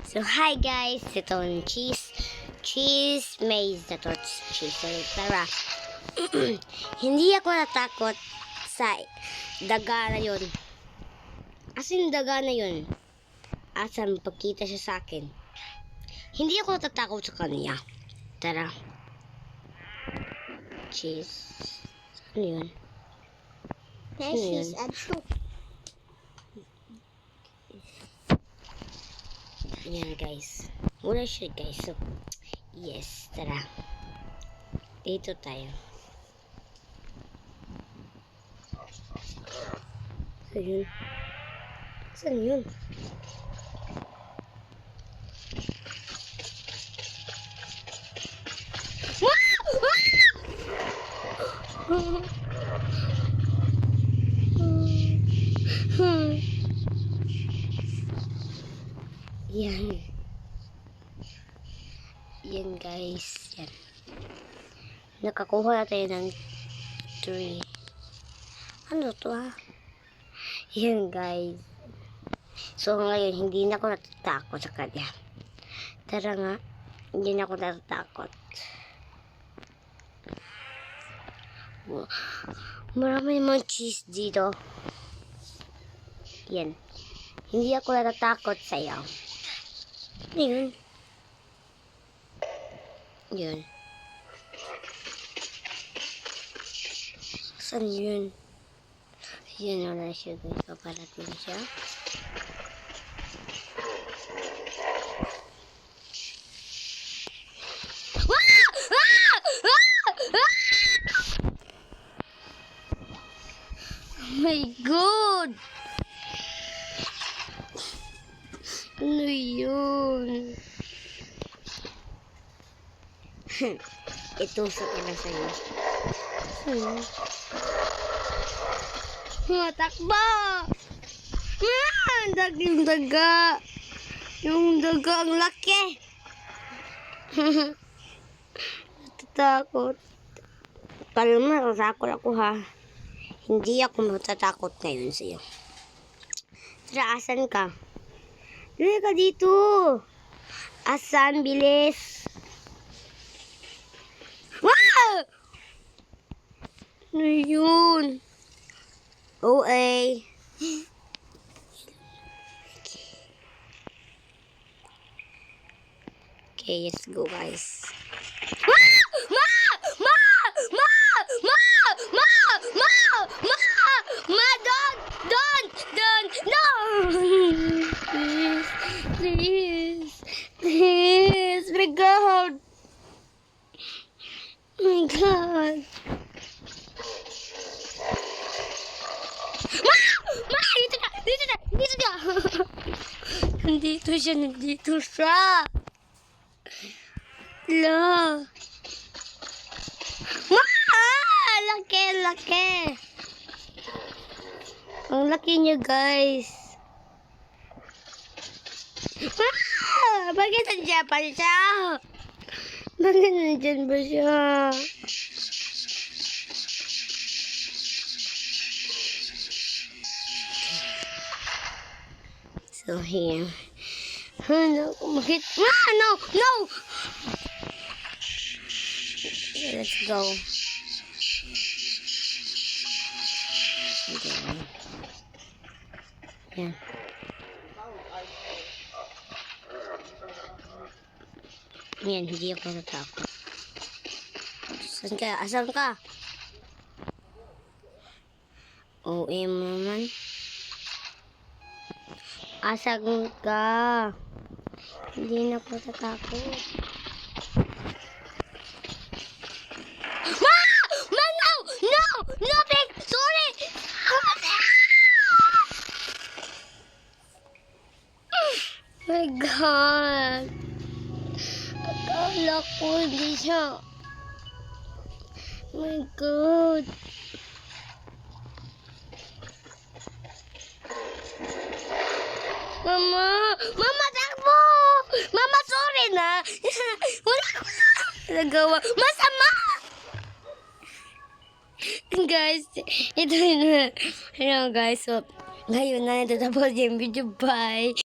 So, hi guys! Ito ang cheese maize na to. Cheese ulit. Tara. Hindi ako natakot sa daga na yun. Asin daga na yun. Asan pagkita siya sa akin. Hindi ako natatakot sa kanya. Tara. Cheese. Ano yun? Cheese and soup. Ayan guys. Muna siya guys. So, yes. Tara. Dito tayo. Saan yun? Saan yun? Yan. Yan guys. Yan. Nakakuha na tayo ng 3. Ano to ha? Yan guys. So ngayon, hindi na ako natatakot sa kanya. Tara nga. Hindi na ako natatakot. Marami namang cheese dito. Yan. Hindi ako natatakot sa'yo. Yun. Yun. Saan yun? Yan wala siya guys. Paparating siya. Oh my God! Ano yun? Ito sa pala sa'yo. Takbo! Yung daga! Yung daga ang laki! Natatakot. Kalma, natatakot ako ha. Hindi ako matatakot ngayon sa'yo. Tara, asan ka? Dali ka dito! Asan? Bilis! Wow! Ano yun? OA. Okay, let's go guys. Please, my God. My God. Nandito siya. La. Laki. Ang laki niya, guys. Bakit nandiyan pa siya? Bakit nandiyan ba siya? So here. No! Let's go. Okay. Yan. Yan, hindi ako natakot. Saan ka? Asan ka? OA mo naman. Asan ka? Hindi na ako natakot. No, Vic! Sorry! My God! Akala ko hindi siya. My God! Mama, takbo! Mama, sorry na! Wala ko na nagawa. Masama! Guys, ito na. Hello guys, so ngayon na natatapos yung video. Bye!